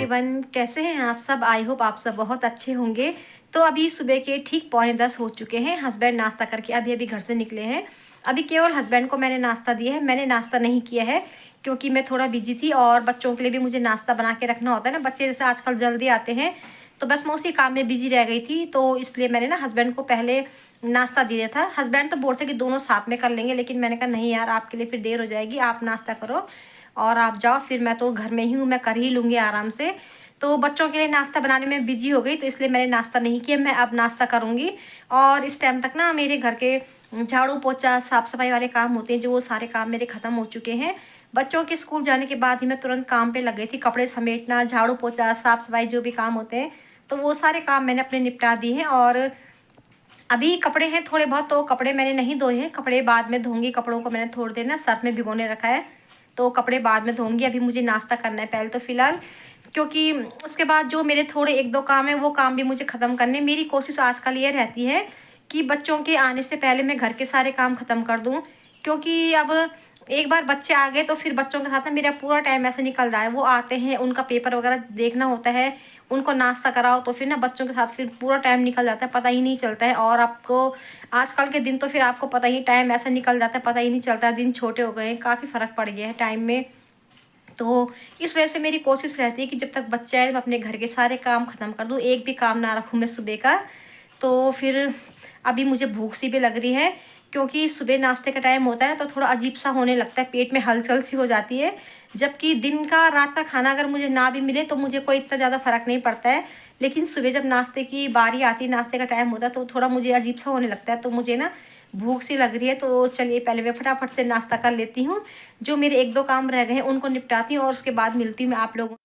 Everyone, कैसे हैं आप सब। आई होप आप सब बहुत अच्छे होंगे। तो अभी सुबह के ठीक 9:45 हो चुके हैं। हस्बैंड नाश्ता करके अभी अभी घर से निकले हैं। अभी केवल हस्बैंड को मैंने नाश्ता दिया है, मैंने नाश्ता नहीं किया है क्योंकि मैं थोड़ा बिजी थी और बच्चों के लिए भी मुझे नाश्ता बना के रखना होता है ना। बच्चे जैसे आजकल जल्दी आते हैं तो बस मैं उसी काम में बिजी रह गई थी, तो इसलिए मैंने ना हस्बैंड को पहले नाश्ता दिया था। हस्बैंड तो बोल रहे थे कि दोनों साथ में कर लेंगे, लेकिन मैंने कहा नहीं यार, आपके लिए फिर देर हो जाएगी, आप नाश्ता करो और आप जाओ, फिर मैं तो घर में ही हूँ, मैं कर ही लूँगी आराम से। तो बच्चों के लिए नाश्ता बनाने में बिजी हो गई, तो इसलिए मैंने नाश्ता नहीं किया। मैं अब नाश्ता करूँगी और इस टाइम तक ना मेरे घर के झाड़ू पोछा साफ़ सफाई वाले काम होते हैं, जो वो सारे काम मेरे ख़त्म हो चुके हैं। बच्चों के स्कूल जाने के बाद ही मैं तुरंत काम पे लग गई थी। कपड़े समेटना, झाड़ू पोछा, साफ़ सफाई जो भी काम होते हैं, तो वो सारे काम मैंने अपने निपटा दिए हैं। और अभी कपड़े हैं थोड़े बहुत, तो कपड़े मैंने नहीं धोए हैं, कपड़े बाद में धोंगी। कपड़ों को मैंने थोड़ी देर ना सर्फ में भिगोने रखा है, तो कपड़े बाद में धोंगी। अभी मुझे नाश्ता करना है पहले तो फ़िलहाल, क्योंकि उसके बाद जो मेरे थोड़े एक दो काम है वो काम भी मुझे ख़त्म करने। मेरी कोशिश आजकल ये रहती है कि बच्चों के आने से पहले मैं घर के सारे काम ख़त्म कर दूँ, क्योंकि अब एक बार बच्चे आ गए तो फिर बच्चों के साथ ना मेरा पूरा टाइम ऐसे निकल रहा है। वो आते हैं, उनका पेपर वगैरह देखना होता है, उनको नाश्ता कराओ, तो फिर ना बच्चों के साथ फिर पूरा टाइम निकल जाता है, पता ही नहीं चलता है। और आपको आजकल के दिन तो फिर आपको पता ही, टाइम ऐसा निकल जाता है, पता ही नहीं चलता। दिन छोटे हो गए हैं, काफ़ी फ़र्क पड़ गया है टाइम में। तो इस वजह से मेरी कोशिश रहती है कि जब तक बच्चे आए मैं अपने घर के सारे काम ख़त्म कर दूँ, एक भी काम ना रखूँ मैं सुबह का। तो फिर अभी मुझे भूख सी भी लग रही है, क्योंकि सुबह नाश्ते का टाइम होता है तो थोड़ा अजीब सा होने लगता है, पेट में हलचल सी हो जाती है। जबकि दिन का, रात का खाना अगर मुझे ना भी मिले तो मुझे कोई इतना ज़्यादा फ़र्क नहीं पड़ता है, लेकिन सुबह जब नाश्ते की बारी आती है, नाश्ते का टाइम होता है, तो थोड़ा मुझे अजीब सा होने लगता है। तो मुझे ना भूख सी लग रही है, तो चलिए पहले मैं फटाफट से नाश्ता कर लेती हूँ। जो मेरे एक दो काम रह गए हैं उनको निपटाती हूँ और उसके बाद मिलती हूँ मैं आप लोगों।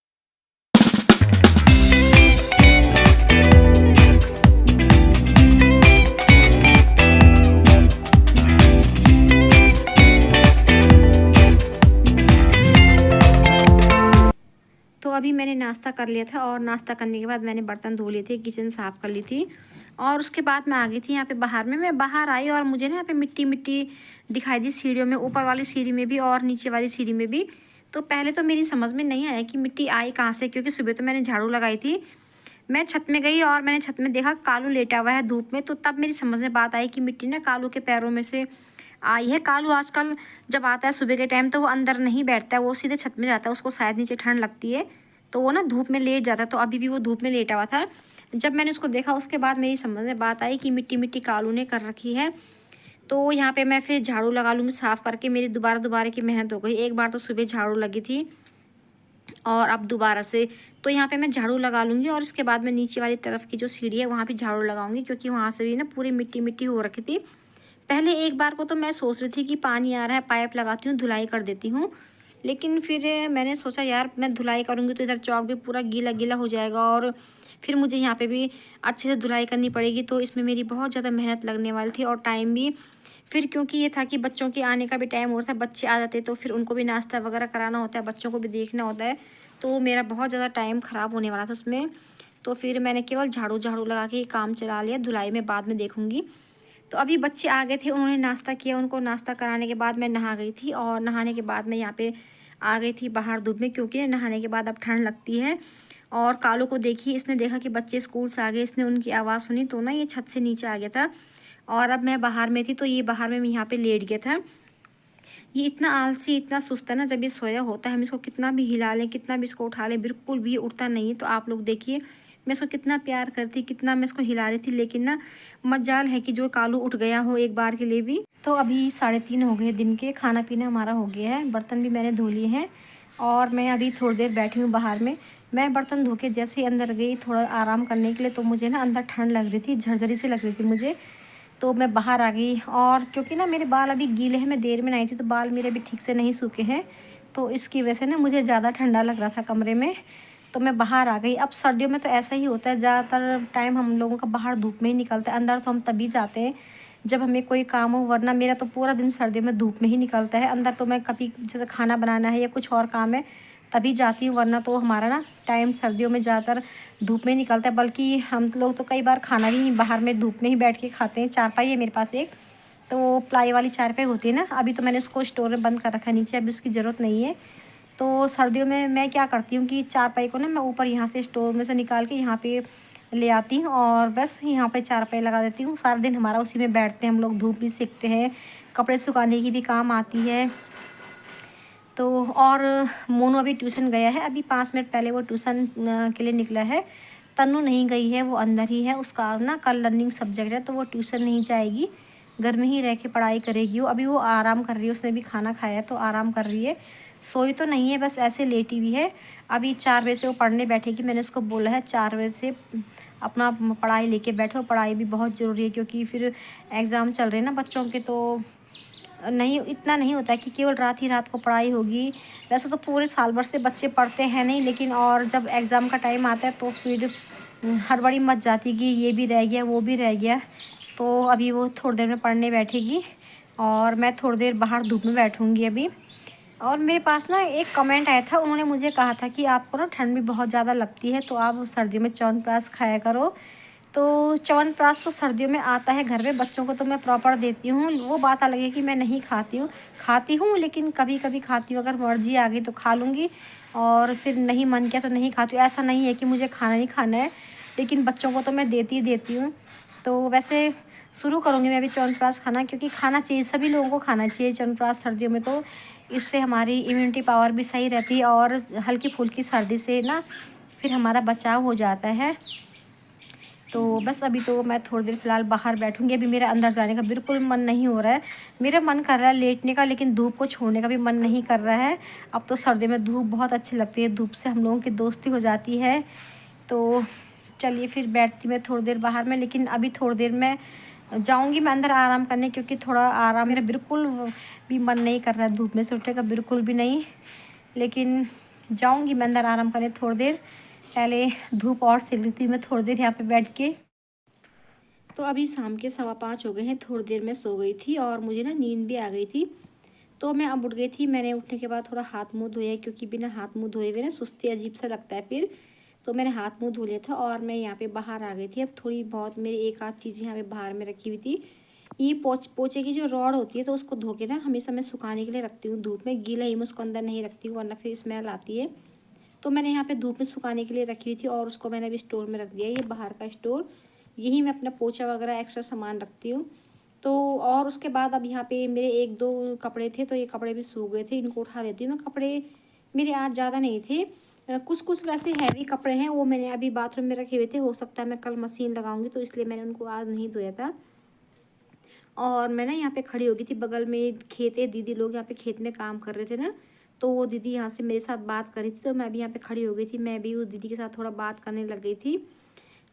तो अभी मैंने नाश्ता कर लिया था और नाश्ता करने के बाद मैंने बर्तन धो लिए थे, किचन साफ़ कर ली थी और उसके बाद मैं आ गई थी यहाँ पे बाहर में। मैं बाहर आई और मुझे ना यहाँ पे मिट्टी मिट्टी दिखाई दी सीढ़ियों में, ऊपर वाली सीढ़ी में भी और नीचे वाली सीढ़ी में भी। तो पहले तो मेरी समझ में नहीं आया कि मिट्टी आई कहाँ से, क्योंकि सुबह तो मैंने झाड़ू लगाई थी। मैं छत में गई और मैंने छत में देखा कालू लेटा हुआ है धूप में, तो तब मेरी समझ में बात आई कि मिट्टी ना कालू के पैरों में से आई है। कालू आजकल जब आता है सुबह के टाइम तो वो अंदर नहीं बैठता है, वो सीधे छत में जाता है, उसको शायद नीचे ठंड लगती है, तो वो ना धूप में लेट जाता है। तो अभी भी वो धूप में लेटा हुआ था। जब मैंने उसको देखा उसके बाद मेरी समझ में बात आई कि मिट्टी मिट्टी कालू ने कर रखी है। तो यहाँ पे मैं फिर झाड़ू लगा लूँगी साफ़ करके। मेरी दोबारा की मेहनत हो गई। एक बार तो सुबह झाड़ू लगी थी और अब दोबारा से, तो यहाँ पे मैं झाड़ू लगा लूँगी और इसके बाद मैं नीचे वाली तरफ की जो सीढ़ी है वहाँ पे झाड़ू लगाऊंगी, क्योंकि वहाँ से भी ना पूरी मिट्टी मिट्टी हो रखी थी। पहले एक बार को तो मैं सोच रही थी कि पानी आ रहा है, पाइप लगाती हूँ, धुलाई कर देती हूँ, लेकिन फिर मैंने सोचा यार मैं धुलाई करूँगी तो इधर चौक भी पूरा गीला गीला हो जाएगा और फिर मुझे यहाँ पे भी अच्छे से धुलाई करनी पड़ेगी, तो इसमें मेरी बहुत ज़्यादा मेहनत लगने वाली थी और टाइम भी। फिर क्योंकि ये था कि बच्चों के आने का भी टाइम हो रहा था, बच्चे आ जाते तो फिर उनको भी नाश्ता वगैरह कराना होता है, बच्चों को भी देखना होता है, तो मेरा बहुत ज़्यादा टाइम ख़राब होने वाला था उसमें। तो फिर मैंने केवल झाड़ू झाड़ू लगा के काम चला लिया, धुलाई में बाद में देखूँगी। तो अभी बच्चे आ गए थे, उन्होंने नाश्ता किया, उनको नाश्ता कराने के बाद मैं नहा गई थी और नहाने के बाद मैं यहाँ पे आ गई थी बाहर धूप में, क्योंकि नहाने के बाद अब ठंड लगती है। और कालू को देखी, इसने देखा कि बच्चे स्कूल से आ गए, इसने उनकी आवाज़ सुनी तो ना ये छत से नीचे आ गया था और अब मैं बाहर में थी, तो ये बाहर में यहाँ पे लेट गया था। ये इतना आलसी, इतना सुस्त है ना, जब ये सोया होता है हम इसको कितना भी हिला लें, कितना भी इसको उठा लें, बिल्कुल भी उठता नहीं है। तो आप लोग देखिए मैं इसको कितना प्यार करती, कितना मैं इसको हिला रही थी, लेकिन ना मजाल है कि जो कालू उठ गया हो एक बार के लिए भी। तो अभी 3:30 हो गए दिन के, खाना पीना हमारा हो गया है, बर्तन भी मैंने धो लिए हैं और मैं अभी थोड़ी देर बैठी हूँ बाहर में। मैं बर्तन धो के जैसे ही अंदर गई थोड़ा आराम करने के लिए, तो मुझे ना अंदर ठंड लग रही थी, झरझरी सी लग रही थी मुझे, तो मैं बाहर आ गई। और क्योंकि ना मेरे बाल अभी गीले हैं, मैं देर में आई थी तो बाल मेरे अभी ठीक से नहीं सूखे हैं, तो इसकी वजह से ना मुझे ज़्यादा ठंडा लग रहा था कमरे में, तो मैं बाहर आ गई। अब सर्दियों में तो ऐसा ही होता है, ज़्यादातर टाइम हम लोगों का बाहर धूप में ही निकलता है, अंदर तो हम तभी जाते हैं जब हमें कोई काम हो, वरना मेरा तो पूरा दिन सर्दियों में धूप में ही निकलता है। अंदर तो मैं कभी जैसे खाना बनाना है या कुछ और काम है तभी जाती हूँ, वरना तो हमारा ना टाइम सर्दियों में ज़्यादातर धूप में निकलता है। बल्कि हम लोग तो कई बार खाना भी बाहर में धूप में ही बैठ के खाते हैं। चारपाई है मेरे पास एक, तो प्लाई वाली चारपाई होती है ना, अभी तो मैंने उसको स्टोर में बंद कर रखा है नीचे, अभी उसकी ज़रूरत नहीं है। तो सर्दियों में मैं क्या करती हूँ कि चारपाई को ना मैं ऊपर यहाँ से स्टोर में से निकाल के यहाँ पे ले आती हूँ और बस यहाँ पे चारपाई लगा देती हूँ। सारा दिन हमारा उसी में बैठते हैं हम लोग, धूप भी सेकते हैं, कपड़े सुखाने की भी काम आती है। तो और मोनू अभी ट्यूशन गया है, अभी 5 मिनट पहले वो ट्यूशन के लिए निकला है। तन्नू नहीं गई है, वो अंदर ही है, उसका ना कल लर्निंग सब्जेक्ट है तो वो ट्यूशन नहीं जाएगी, घर में ही रह के पढ़ाई करेगी। वो अभी वो आराम कर रही है, उसने भी खाना खाया तो आराम कर रही है, सोई तो नहीं है, बस ऐसे लेटी हुई है। अभी 4 बजे से वो पढ़ने बैठेगी, मैंने उसको बोला है 4 बजे से अपना पढ़ाई लेके बैठो, पढ़ाई भी बहुत ज़रूरी है क्योंकि फिर एग्ज़ाम चल रहे हैं ना बच्चों के, तो नहीं इतना नहीं होता है कि केवल रात ही रात को पढ़ाई होगी। वैसे तो पूरे साल भर से बच्चे पढ़ते हैं नहीं, लेकिन और जब एग्ज़ाम का टाइम आता है तो फिर हड़बड़ी मच जाती कि ये भी रह गया वो भी रह गया। तो अभी वो थोड़ी देर में पढ़ने बैठेगी और मैं थोड़ी देर बाहर धूप में बैठूँगी अभी। और मेरे पास ना एक कमेंट आया था, उन्होंने मुझे कहा था कि आपको ना ठंड भी बहुत ज़्यादा लगती है तो आप सर्दियों में च्यवनप्राश खाया करो। तो च्यवनप्राश तो सर्दियों में आता है घर में, बच्चों को तो मैं प्रॉपर देती हूँ। वो बात अलग है कि मैं नहीं खाती हूँ लेकिन कभी कभी खाती हूँ, अगर मर्जी आ गई तो खा लूँगी और फिर नहीं मन किया तो नहीं खाती हूँ। ऐसा नहीं है कि मुझे खाना नहीं खाना है, लेकिन बच्चों को तो मैं देती ही देती हूँ। तो वैसे शुरू करूँगी मैं भी च्यवनप्राश खाना, क्योंकि खाना चाहिए, सभी लोगों को खाना चाहिए च्यवनप्राश सर्दियों में। तो इससे हमारी इम्यूनिटी पावर भी सही रहती है और हल्की फुल्की सर्दी से ना फिर हमारा बचाव हो जाता है। तो बस अभी तो मैं थोड़ी देर फ़िलहाल बाहर बैठूँगी, अभी मेरा अंदर जाने का बिल्कुल मन नहीं हो रहा है। मेरा मन कर रहा है लेटने का, लेकिन धूप को छोड़ने का भी मन नहीं कर रहा है। अब तो सर्दी में धूप बहुत अच्छी लगती है, धूप से हम लोगों की दोस्ती हो जाती है। तो चलिए फिर बैठती मैं थोड़ी देर बाहर में, लेकिन अभी थोड़ी देर में जाऊँगी मैं अंदर आराम करने, क्योंकि थोड़ा आराम मेरा बिल्कुल भी मन नहीं कर रहा है धूप में से उठने का, बिल्कुल भी नहीं। लेकिन जाऊँगी मैं अंदर आराम करने थोड़ी देर, पहले धूप और सेक लेती हूँ मैं थोड़ी देर यहाँ पे बैठ के। तो अभी शाम के 5:15 हो गए हैं, थोड़ी देर में सो गई थी और मुझे ना नींद भी आ गई थी। तो मैं अब उठ गई थी, मैंने उठने के बाद थोड़ा हाथ मुँह धोया, क्योंकि बिना हाथ मुँह धोए हुए ना सुस्ती अजीब सा लगता है फिर। तो मैंने हाथ मुँह धो लिया था और मैं यहाँ पे बाहर आ गई थी। अब थोड़ी बहुत मेरी एक आध चीज़ें यहाँ पे बाहर में रखी हुई थी। ये पोछे की जो रॉड होती है तो उसको धो के ना हमेशा मैं सुखाने के लिए रखती हूँ धूप में, गीला ही मैं उसको अंदर नहीं रखती हूँ वरना फिर स्मेल आती है। तो मैंने यहाँ पे धूप में सुखाने के लिए रखी हुई थी और उसको मैंने अभी स्टोर में रख दिया। ये बाहर का स्टोर, यही मैं अपना पोछा वगैरह एक्स्ट्रा सामान रखती हूँ। तो और उसके बाद अब यहाँ पे मेरे 1-2 कपड़े थे, तो ये कपड़े भी सूख गए थे, इनको उठा लेती हूँ मैं। कपड़े मेरे आज ज़्यादा नहीं थे, कुछ कुछ वैसे हैवी कपड़े हैं, वो मैंने अभी बाथरूम में रखे हुए थे। हो सकता है मैं कल मशीन लगाऊंगी तो इसलिए मैंने उनको आज नहीं धोया था। और मैं ना यहाँ पे खड़ी हो गई थी, बगल में खेत है, दीदी लोग यहाँ पे खेत में काम कर रहे थे ना, तो वो दीदी यहाँ से मेरे साथ बात कर रही थी, तो मैं भी यहाँ पे खड़ी हो गई थी, मैं भी उस दीदी के साथ थोड़ा बात करने लग गई थी।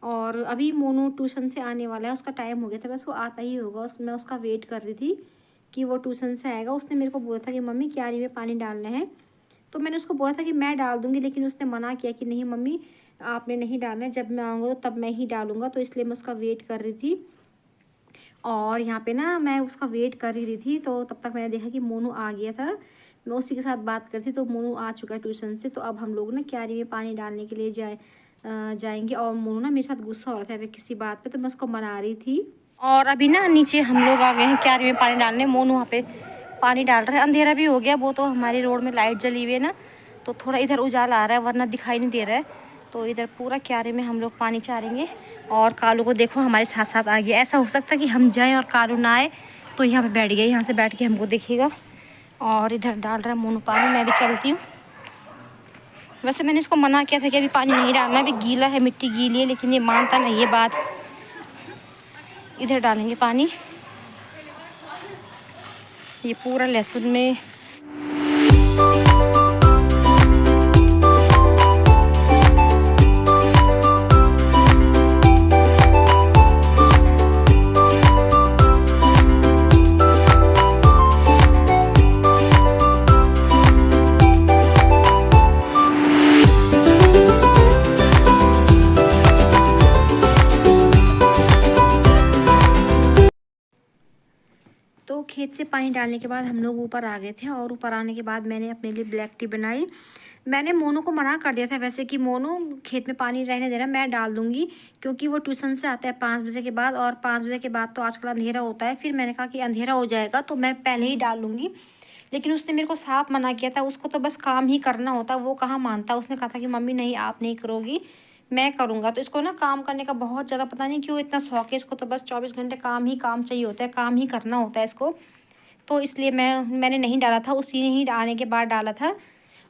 और अभी मोनू ट्यूशन से आने वाला है, उसका टाइम हो गया था, बस वो आता ही होगा। मैं उसका वेट कर रही थी कि वो ट्यूशन से आएगा। उसने मेरे को बोला था कि मम्मी क्यारी में पानी डालना है, तो मैंने उसको बोला था कि मैं डाल दूँगी, लेकिन उसने मना किया कि नहीं मम्मी आपने नहीं डालना है, जब मैं आऊँगा तो तब मैं ही डालूँगा। तो इसलिए मैं उसका वेट कर रही थी और यहाँ पे ना मैं उसका वेट कर ही रही थी। तो तब तक मैंने देखा कि मोनू आ गया था, मैं उसी के साथ बात करती, तो मोनू आ चुका है ट्यूशन से। तो अब हम लोग ना क्यारी में पानी डालने के लिए जाएंगे। और मोनू ना मेरे साथ गुस्सा हो रहा था किसी बात पे, तो मैं उसको मना रही थी। और अभी ना नीचे हम लोग आ गए हैं क्यारी में पानी डालने, मोनू वहाँ पे पानी डाल रहा है। अंधेरा भी हो गया, वो तो हमारी रोड में लाइट जली हुई है ना, तो थोड़ा इधर उजाला आ रहा है, वरना दिखाई नहीं दे रहा है। तो इधर पूरा क्यारी में हम लोग पानी चारेंगे। और कालू को देखो हमारे साथ साथ आ गया, ऐसा हो सकता है कि हम जाएं और कालू ना आए, तो यहाँ पे बैठ गया, यहाँ से बैठ के हमको देखेगा। और इधर डाल रहा है मोनू पानी, मैं भी चलती हूँ। वैसे मैंने इसको मना किया था कि अभी पानी नहीं डालना, अभी गीला है, मिट्टी गीली है, लेकिन ये मानता नहीं ये बात। इधर डालेंगे पानी, ये पूरा लहसुन में। तो खेत से पानी डालने के बाद हम लोग ऊपर आ गए थे, और ऊपर आने के बाद मैंने अपने लिए ब्लैक टी बनाई। मैंने मोनू को मना कर दिया था वैसे कि मोनू खेत में पानी रहने देना, मैं डाल दूँगी, क्योंकि वो ट्यूशन से आता है 5 बजे के बाद, और 5 बजे के बाद तो आजकल अंधेरा होता है। फिर मैंने कहा कि अंधेरा हो जाएगा तो मैं पहले ही डाल लूँगी, लेकिन उसने मेरे को साफ मना किया था, उसको तो बस काम ही करना होता, वो कहाँ मानता। उसने कहा था कि मम्मी नहीं, आप नहीं करोगी, मैं करूँगा। तो इसको ना काम करने का बहुत ज़्यादा पता नहीं क्यों इतना शौक है इसको, तो बस 24 घंटे काम ही काम चाहिए होता है, काम ही करना होता है इसको। तो इसलिए मैंने नहीं डाला था, उसी ने ही आने के बाद डाला था।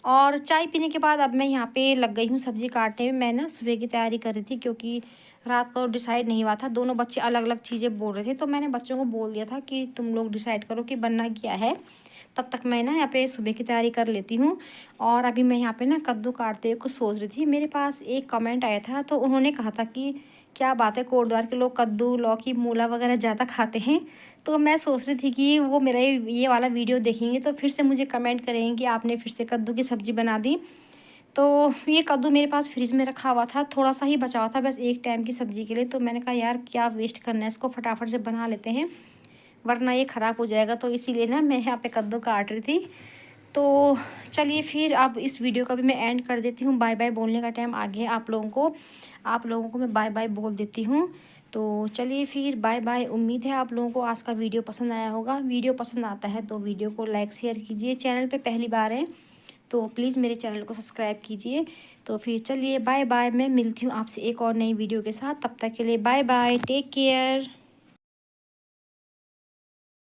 और चाय पीने के बाद अब मैं यहाँ पे लग गई हूँ सब्ज़ी काटने में। मैं ना सुबह की तैयारी कर रही थी, क्योंकि रात को डिसाइड नहीं हुआ था, दोनों बच्चे अलग अलग चीज़ें बोल रहे थे। तो मैंने बच्चों को बोल दिया था कि तुम लोग डिसाइड करो कि बनना क्या है, तब तक मैं ना यहाँ पे सुबह की तैयारी कर लेती हूँ। और अभी मैं यहाँ पे ना कद्दू काटते हुए कुछ सोच रही थी। मेरे पास एक कमेंट आया था, तो उन्होंने कहा था कि क्या बात है, कोटद्वार के लोग कद्दू, लौकी, मूला वगैरह ज़्यादा खाते हैं। तो मैं सोच रही थी कि वो मेरा ये वाला वीडियो देखेंगे तो फिर से मुझे कमेंट करेंगे कि आपने फिर से कद्दू की सब्ज़ी बना दी। तो ये कद्दू मेरे पास फ्रिज में रखा हुआ था, थोड़ा सा ही बचा हुआ था बस एक टाइम की सब्ज़ी के लिए। तो मैंने कहा यार क्या वेस्ट करना है, इसको फटाफट से बना लेते हैं, वरना ये ख़राब हो जाएगा। तो इसीलिए ना मैं यहाँ पे कद्दू काट रही थी। तो चलिए फिर अब इस वीडियो का भी मैं एंड कर देती हूँ। बाय बाय बोलने का टाइम आ गया है आप लोगों को मैं बाय बाय बोल देती हूँ। तो चलिए फिर बाय बाय। उम्मीद है आप लोगों को आज का वीडियो पसंद आया होगा। वीडियो पसंद आता है तो वीडियो को लाइक शेयर कीजिए। चैनल पे पहली बार है तो प्लीज़ मेरे चैनल को सब्सक्राइब कीजिए। तो फिर चलिए बाय बाय, मैं मिलती हूँ आपसे एक और नई वीडियो के साथ। तब तक के लिए बाय बाय, टेक केयर।